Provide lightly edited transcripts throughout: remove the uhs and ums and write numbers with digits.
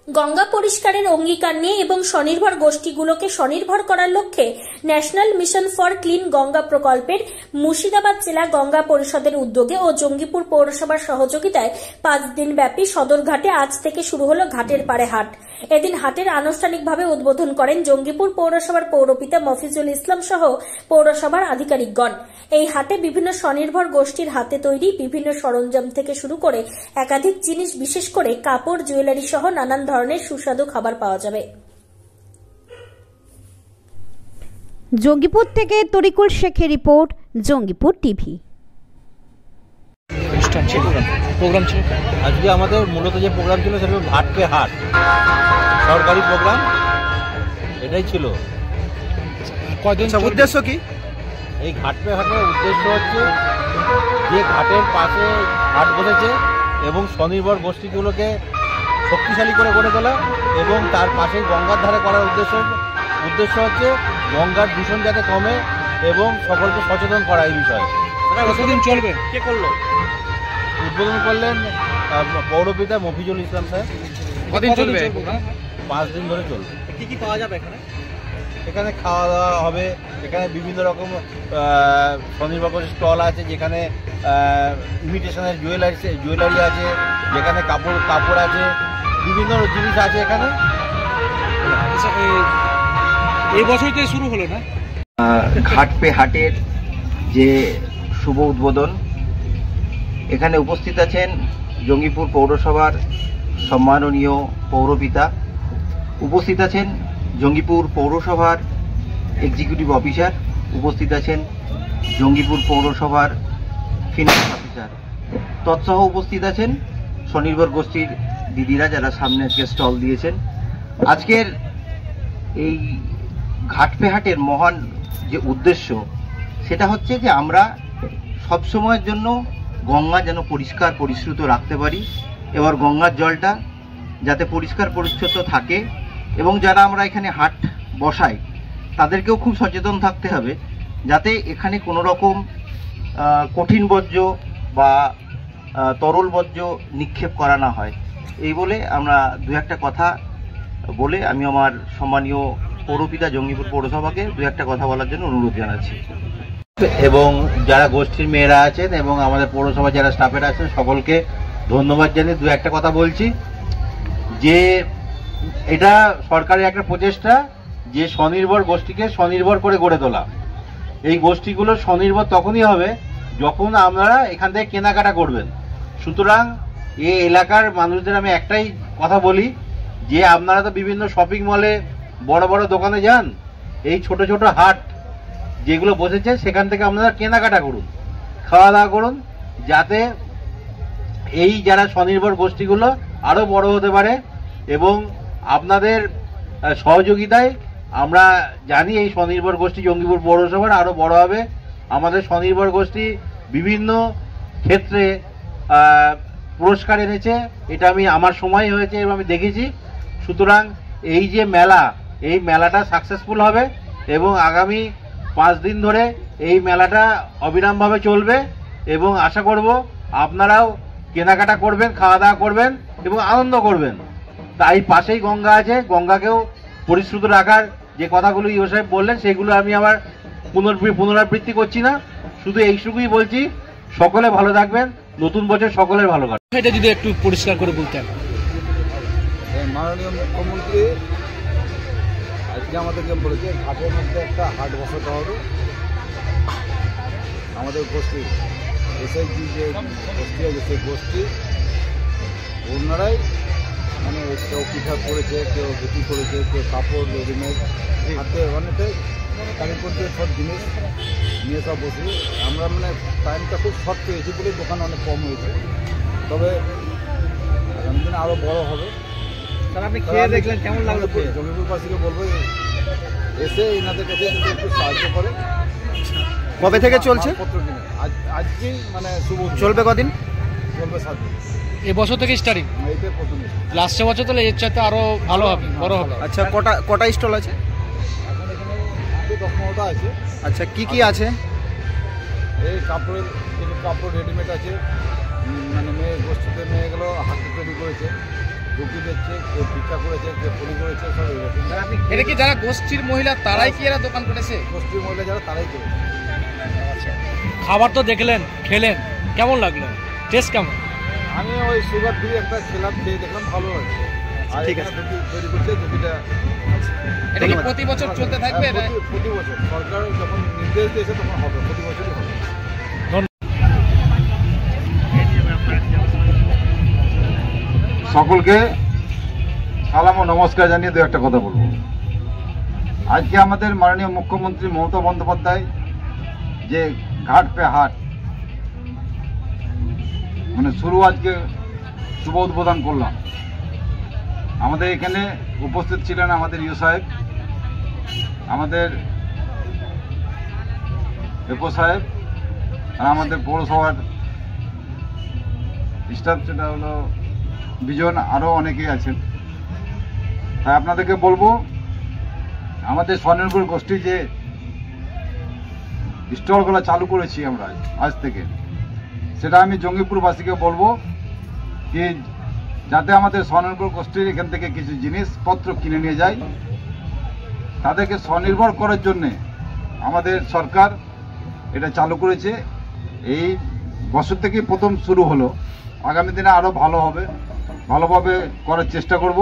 গঙ্গা পরিষ্কারের অঙ্গীকার নিয়ে এবং স্বনির্ভর গোষ্ঠীগুলোকে স্বনির্ভর করার লক্ষ্যে national mission for clean Ganga প্রকল্পের মুর্শিদাবাদ জেলা গঙ্গা পরিষদের উদ্যোগে ও জঙ্গিপুর পৌরসভার সহযোগিতায় 5 দিন ব্যাপী সদরঘাটে আজ থেকে শুরু হলো ঘাটের পাড়ে হাট। এদিন হাটের আনুষ্ঠানিকভাবে উদ্বোধন করেন জঙ্গিপুর পৌরসভার পৌরপিতা মফিজুল ইসলাম সহ পৌরসভার আধিকারিকগণ। এই হাটে বিভিন্ন স্বনির্ভর গোষ্ঠীর হাতে তৈরি বিভিন্ন সরঞ্জাম থেকে শুরু করে একাধিক জিনিস, বিশেষ করে কাপড়, জুয়েলারি সহ নানান ধরনের সুস্বাদু খাবার পাওয়া যাবে। জঙ্গিপুর থেকে তরিকুল শেখের রিপোর্ট, জঙ্গিপুর টিভি। প্রোগ্রাম ছিল আজকে আমাদের মূলত যে প্রোগ্রাম ছিল সেটা ঘাট পে হাট, সরকারি প্রোগ্রাম এটাই ছিল। উদ্দেশ্য কি? এই ঘাট পে হাটের উদ্দেশ্য হচ্ছে যে ঘাটের পাশে হাট বসেছে এবং স্বনির্ভর গোষ্ঠীগুলোকে শক্তিশালী করে গড়ে তোলা এবং তার পাশে গঙ্গার ধারে করার উদ্দেশ্য হচ্ছে গঙ্গার দূষণ যাতে কমে এবং সকলকে সচেতন করা এই বিষয়ে। কতদিন চলবে? কে করলো? উদ্বোধন করলেন পৌরপিতা মফিজুল ইসলাম সাহেব। কদিন চলবে? 5 দিন ধরে চলবে। কি কি পাওয়া যাবে এখানে? এখানে খাওয়া দাওয়া হবে, এখানে বিভিন্ন রকম স্বনির্ভর স্টল আছে, যেখানে ইমিটেশনের জুয়েলারি আছে, যেখানে কাপড় আছে, বিভিন্ন জিনিস আছে এখানে। এই বছর থেকে শুরু হলো না ঘাট পে হাটের যে শুভ উদ্বোধন। এখানে উপস্থিত আছেন জঙ্গিপুর পৌরসভার সম্মাননীয় পৌরপিতা, উপস্থিত আছেন জঙ্গিপুর পৌরসভার এক্সিকিউটিভ অফিসার, উপস্থিত আছেন জঙ্গিপুর পৌরসভার ফিনান্স অফিসার, তৎসহ উপস্থিত আছেন স্বনির্ভর গোষ্ঠীর দিদিরা যারা সামনে আজকে স্টল দিয়েছেন। আজকের এই ঘাট পে হাটের মহান যে উদ্দেশ্য সেটা হচ্ছে যে আমরা সবসময়ের জন্য গঙ্গা যেন পরিষ্কার পরিশ্রুত রাখতে পারি এবং গঙ্গার জলটা যাতে পরিষ্কার পরিচ্ছন্ন থাকে, এবং যারা আমরা এখানে হাট বসাই তাদেরকেও খুব সচেতন থাকতে হবে যাতে এখানে কোনো রকম কঠিন বর্জ্য বা তরল বর্জ্য নিক্ষেপ করা না হয়। এই বলে আমরা দু একটা কথা বলে আমি আমার সম্মানীয় পৌরপিতা জঙ্গিপুর পৌরসভাকে দু একটা কথা বলার জন্য অনুরোধ জানাচ্ছি। এবং যারা গোষ্ঠীর মেয়েরা আছেন এবং আমাদের পৌরসভা যারা স্টাফেরা আছেন সকলকে ধন্যবাদ জানিয়ে দু একটা কথা বলছি যে এটা সরকারের একটা প্রচেষ্টা যে স্বনির্ভর গোষ্ঠীকে স্বনির্ভর করে গড়ে তোলা। এই গোষ্ঠীগুলো স্বনির্ভর তখনই হবে যখন আপনারা এখান থেকে কেনাকাটা করবেন। সুতরাং এই এলাকার মানুষদের আমি একটাই কথা বলি যে আপনারা তো বিভিন্ন শপিং মলে বড় বড় দোকানে যান, এই ছোট ছোট হাট যেগুলো বসেছে সেখান থেকে আপনারা কেনাকাটা করুন, খাওয়া দাওয়া করুন, যাতে এই যারা স্বনির্ভর গোষ্ঠীগুলো আরো বড় হতে পারে। এবং আপনাদের সহযোগিতায় আমরা জানি এই স্বনির্ভর গোষ্ঠী জঙ্গিপুর পৌরসভার আরো বড় হবে। আমাদের স্বনির্ভর গোষ্ঠী বিভিন্ন ক্ষেত্রে পুরস্কার এনেছে, এটা আমি আমার সময় হয়েছে এবং আমি দেখেছি। সুতরাং এই যে মেলা, এই মেলাটা সাকসেসফুল হবে এবং আগামী 5 দিন ধরে এই মেলাটা অবিরামভাবে চলবে এবং আশা করব আপনারাও কেনাকাটা করবেন, খাওয়া দাওয়া করবেন এবং আনন্দ করবেন। তাই পাশেই গঙ্গা আছে, গঙ্গাকেও পরিশ্রুত রাখার যে কথাগুলো ইও সাহেব বললেন সেগুলো আমি আবার পুনরাবৃত্তি করছি না, শুধু এইটুকুই বলছি সকলে ভালো থাকবেন, নতুন বছর সকলের ভালো কাটবে। এটা যদি একটু পরিষ্কার করে বলতেন। মাননীয় মুখ্যমন্ত্রী আজকে আমাদেরকে বলেছে ঘাটের মধ্যে একটা হাট বসাতে হবে। আমাদের গোষ্ঠী এসআইজি যে গোষ্ঠী আছে সেই গোষ্ঠী ওনারাই মানে কেউ পিঠা করেছে, কেউ রুটি করেছে, কেউ কাপড় রেডিমেড হাতে অনেকটাই কারিগর দিয়ে সব জিনিস নিয়ে সব বসি। আমরা মানে টাইমটা খুব শর্ট পেয়েছি বলে দোকান অনেক কম হয়েছে, তবে আগামী দিনে আরও বড় হবে। আপনি খেয়ে দেখলেন কেমন লাগলো? জঙ্গিপুরবাসীকে বলবো এসে এনাদের কাছে যদি একটু সাহায্য করে। কবে থেকে চলছে? আজকেই মানে শুভ চলবে কদিন? চলবে 7 দিন। এবছর থেকে স্টার্টিং? এইটাই প্রথম। লাস্ট বছর তাহলে এর চাইতে আরো ভালো হবে, বড় হবে। আচ্ছা, কটা স্টল আছে? এখন এখানে 10-15টা আছে। আচ্ছা, কি কি আছে? এই কাপড়ের কিছু কাপড় রেডিমেড আছে, মানে মেয়ে গোষ্ঠীতে মেয়েগুলো হাতে তৈরি করেছে, ঝুঁকি দিচ্ছে, কেউ ভিক্ষা করেছে, কেউ পরি করেছে, সব এরকম। এটা কি যারা গোষ্ঠীর মহিলা তারাই কি এরা দোকান করেছে? গোষ্ঠীর মহিলা যারা তারাই করেছে। খাবার তো দেখলেন, খেলেন, কেমন লাগলো? টেস্ট কেমন? আমি ওই সুগার ফ্রি একটা খেলাম, খেয়ে দেখলাম ভালো হয়েছে। আর ঠিক এখানে দুটি তৈরি করছে, দুটিটা এটা কি প্রতি বছর চলতে থাকবে? প্রতি বছর সরকার যখন নির্দেশ দিয়েছে তখন হবে, প্রতি বছরই হবে। সকলকে সালাম ও নমস্কার জানিয়ে দু একটা কথা বলবো। আজকে আমাদের মাননীয় মুখ্যমন্ত্রী মমতা বন্দ্যোপাধ্যায় যে ঘাট পে হাট মানে শুরু আজকে শুভ উদ্বোধন করলাম। আমাদের এখানে উপস্থিত ছিলেন আমাদের ইউ সাহেব, আমাদের এপো সাহেব, আর আমাদের পৌরসভার স্টাফ যেটা হলো বিজন, আরও অনেকেই আছেন। তাই আপনাদেরকে বলবো, আমাদের স্বনির্ভর গোষ্ঠী যে স্টলগুলো চালু করেছি আমরা আজ থেকে, সেটা আমি জঙ্গিপুরবাসীকে বলবো কি যাতে আমাদের স্বনির্ভর গোষ্ঠীর এখান থেকে কিছু জিনিসপত্র কিনে নিয়ে যায়। তাদেরকে স্বনির্ভর করার জন্যে আমাদের সরকার এটা চালু করেছে। এই বছর থেকে প্রথম শুরু হলো, আগামী দিনে আরও ভালো হবে, ভালোভাবে করার চেষ্টা করব।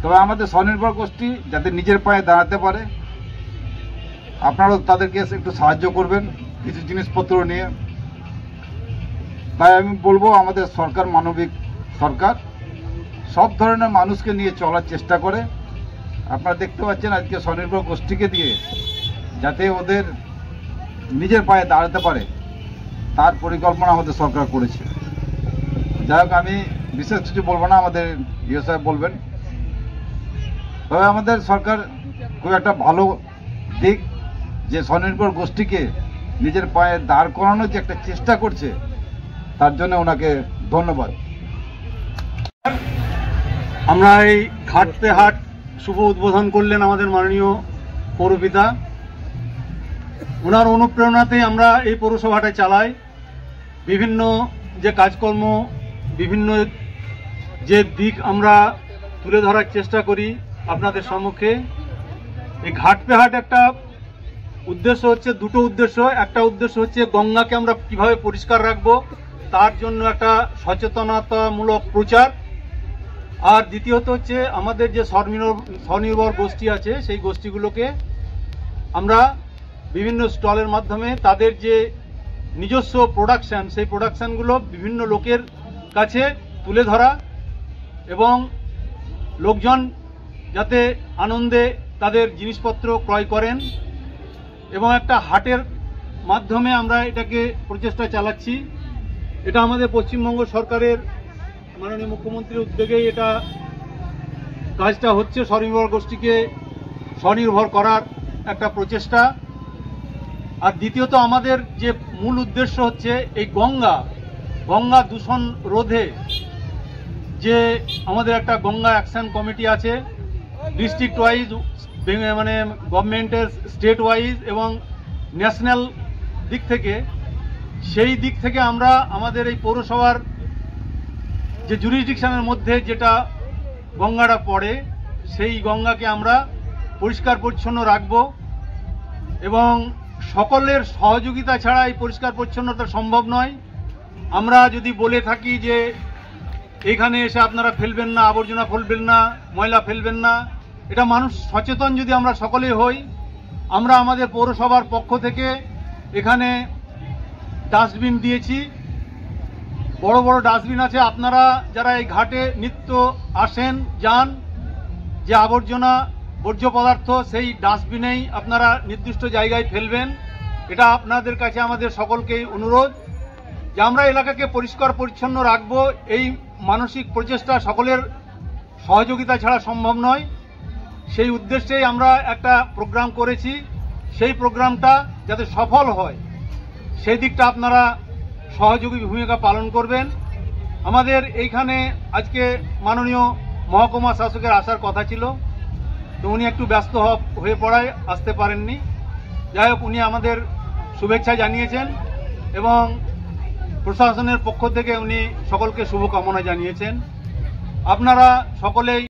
তবে আমাদের স্বনির্ভর গোষ্ঠী যাতে নিজের পায়ে দাঁড়াতে পারে, আপনারাও তাদেরকে একটু সাহায্য করবেন কিছু জিনিসপত্র নিয়ে। তাই আমি বলবো, আমাদের সরকার মানবিক সরকার, সব ধরনের মানুষকে নিয়ে চলার চেষ্টা করে। আপনারা দেখতে পাচ্ছেন আজকে স্বনির্ভর গোষ্ঠীকে দিয়ে যাতে ওদের নিজের পায়ে দাঁড়াতে পারে তার পরিকল্পনা আমাদের সরকার করেছে। যাই হোক, আমি বিশেষ কিছু বলবো না, আমাদের ইয়ে সাহেব বলবেন। তবে আমাদের সরকার খুব একটা ভালো দিক যে স্বনির্ভর গোষ্ঠীকে নিজের পায়ে দাঁড় করানোর যে একটা চেষ্টা করছে, তার জন্য ওনাকে ধন্যবাদ। আমরা এই ঘাট পে হাট শুভ উদ্বোধন করলেন আমাদের মাননীয় পৌরপিতা। ওনার অনুপ্রেরণাতেই আমরা এই পৌরসভাটা চালাই। বিভিন্ন যে কাজকর্ম, বিভিন্ন যে দিক আমরা তুলে ধরার চেষ্টা করি আপনাদের সম্মুখে। এই ঘাট পে হাট একটা উদ্দেশ্য হচ্ছে, দুটো উদ্দেশ্য। একটা উদ্দেশ্য হচ্ছে গঙ্গাকে আমরা কিভাবে পরিষ্কার রাখবো, তার জন্য একটা সচেতনতামূলক প্রচার। আর দ্বিতীয়ত হচ্ছে আমাদের যে স্বনির্ভর গোষ্ঠী আছে, সেই গোষ্ঠীগুলোকে আমরা বিভিন্ন স্টলের মাধ্যমে তাদের যে নিজস্ব প্রোডাকশন, সেই প্রোডাকশনগুলো বিভিন্ন লোকের কাছে তুলে ধরা এবং লোকজন যাতে আনন্দে তাদের জিনিসপত্র ক্রয় করেন, এবং একটা হাটের মাধ্যমে আমরা এটাকে প্রচেষ্টা চালাচ্ছি। এটা আমাদের পশ্চিমবঙ্গ সরকারের মাননীয় মুখ্যমন্ত্রীর উদ্যোগেই এটা কাজটা হচ্ছে। স্বনির্ভর গোষ্ঠীকে স্বনির্ভর করার একটা প্রচেষ্টা। আর দ্বিতীয়ত আমাদের যে মূল উদ্দেশ্য হচ্ছে এই গঙ্গা দূষণ রোধে যে আমাদের একটা গঙ্গা অ্যাকশন কমিটি আছে, ডিস্ট্রিক্ট ওয়াইজ, মানে গভর্নমেন্টের স্টেট ওয়াইজ এবং ন্যাশনাল দিক থেকে। সেই দিক থেকে আমরা আমাদের এই পৌরসভার যে জুরিসডিকশনের মধ্যে যেটা গঙ্গাটা পড়ে, সেই গঙ্গাকে আমরা পরিষ্কার পরিচ্ছন্ন রাখব এবং সকলের সহযোগিতা ছাড়া এই পরিষ্কার পরিচ্ছন্নতা সম্ভব নয়। আমরা যদি বলে থাকি যে এখানে এসে আপনারা ফেলবেন না, আবর্জনা ফেলবেন না, ময়লা ফেলবেন না, এটা মানুষ সচেতন যদি আমরা সকলেই হই। আমরা আমাদের পৌরসভার পক্ষ থেকে এখানে ডাস্টবিন দিয়েছি, বড় বড় ডাস্টবিন আছে। আপনারা যারা এই ঘাটে নিত্য আসেন যান, যে আবর্জনা বর্জ্য পদার্থ সেই ডাস্টবিনেই আপনারা নির্দিষ্ট জায়গায় ফেলবেন। এটা আপনাদের কাছে আমাদের সকলকেই অনুরোধ যে আমরা এলাকাকে পরিষ্কার পরিচ্ছন্ন রাখব। এই মানসিক প্রচেষ্টা সকলের সহযোগিতা ছাড়া সম্ভব নয়। সেই উদ্দেশ্যেই আমরা একটা প্রোগ্রাম করেছি। সেই প্রোগ্রামটা যাতে সফল হয় সেই দিকটা আপনারা সহযোগী ভূমিকা পালন করবেন। আমাদের এইখানে আজকে মাননীয় মহকুমা শাসকের আসার কথা ছিল, তো উনি একটু ব্যস্ত হয়ে পড়ায় আসতে পারেননি। যাই হোক, উনি আমাদের শুভেচ্ছা জানিয়েছেন এবং প্রশাসনের পক্ষ থেকে উনি সকলকে শুভকামনা জানিয়েছেন। আপনারা সকলেই